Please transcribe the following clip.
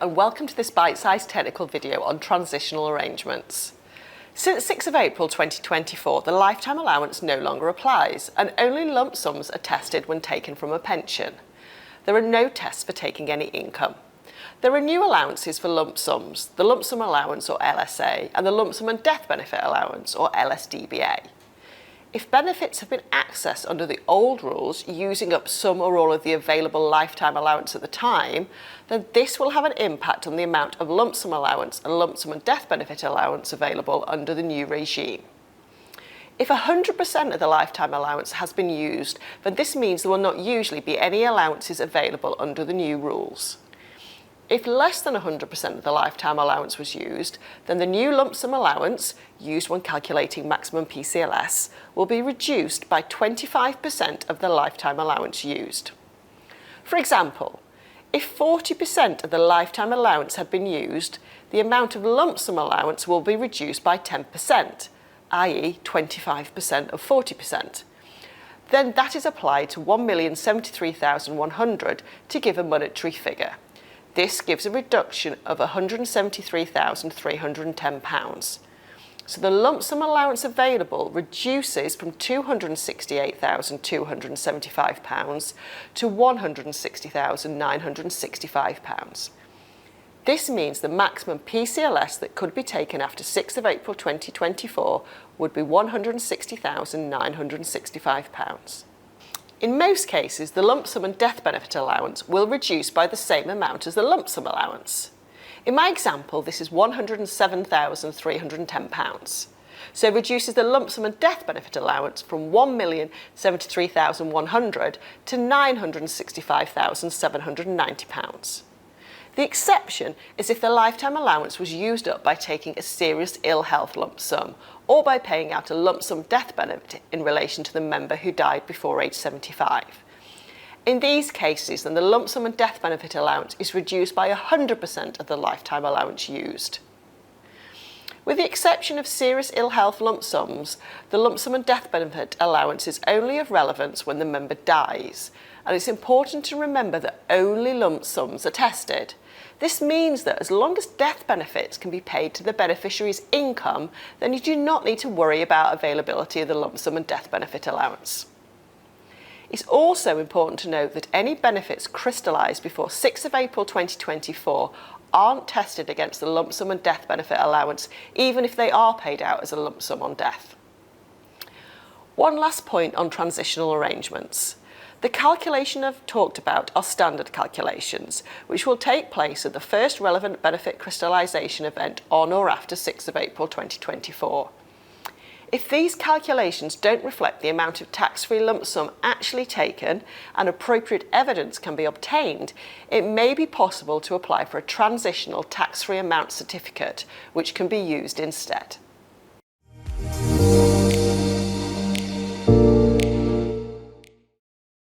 and welcome to this Bitesize Technical video on transitional arrangements. Since 6th of April 2024, the lifetime allowance no longer applies and only lump sums are tested when taken from a pension. There are no tests for taking any income. There are new allowances for lump sums, the lump sum allowance or LSA and the lump sum and death benefit allowance or LSDBA. If benefits have been accessed under the old rules using up some or all of the available lifetime allowance at the time, then this will have an impact on the amount of lump sum allowance and lump sum and death benefit allowance available under the new regime. If 100% of the lifetime allowance has been used, then this means there will not usually be any allowances available under the new rules. If less than 100% of the lifetime allowance was used, then the new lump sum allowance, used when calculating maximum PCLS, will be reduced by 25% of the lifetime allowance used. For example, if 40% of the lifetime allowance had been used, the amount of lump sum allowance will be reduced by 10%, i.e. 25% of 40%. Then that is applied to 1,073,100 to give a monetary figure. This gives a reduction of £173,310. So the lump sum allowance available reduces from £268,275 to £160,965. This means the maximum PCLS that could be taken after 6th of April 2024 would be £160,965. In most cases, the lump sum and death benefit allowance will reduce by the same amount as the lump sum allowance. In my example, this is £107,310. So it reduces the lump sum and death benefit allowance from £1,073,100 to £965,790. The exception is if the lifetime allowance was used up by taking a serious ill health lump sum or by paying out a lump sum death benefit in relation to the member who died before age 75. In these cases, then the lump sum and death benefit allowance is reduced by 100% of the lifetime allowance used. With the exception of serious ill health lump sums, the lump sum and death benefit allowance is only of relevance when the member dies, and it's important to remember that only lump sums are tested. This means that as long as death benefits can be paid to the beneficiary's income, then you do not need to worry about availability of the lump sum and death benefit allowance. It's also important to note that any benefits crystallised before 6th of April 2024 aren't tested against the lump sum and death benefit allowance, even if they are paid out as a lump sum on death. One last point on transitional arrangements. The calculation I've talked about are standard calculations, which will take place at the first relevant benefit crystallisation event on or after 6th of April 2024. If these calculations don't reflect the amount of tax-free lump sum actually taken and appropriate evidence can be obtained, it may be possible to apply for a transitional tax-free amount certificate, which can be used instead.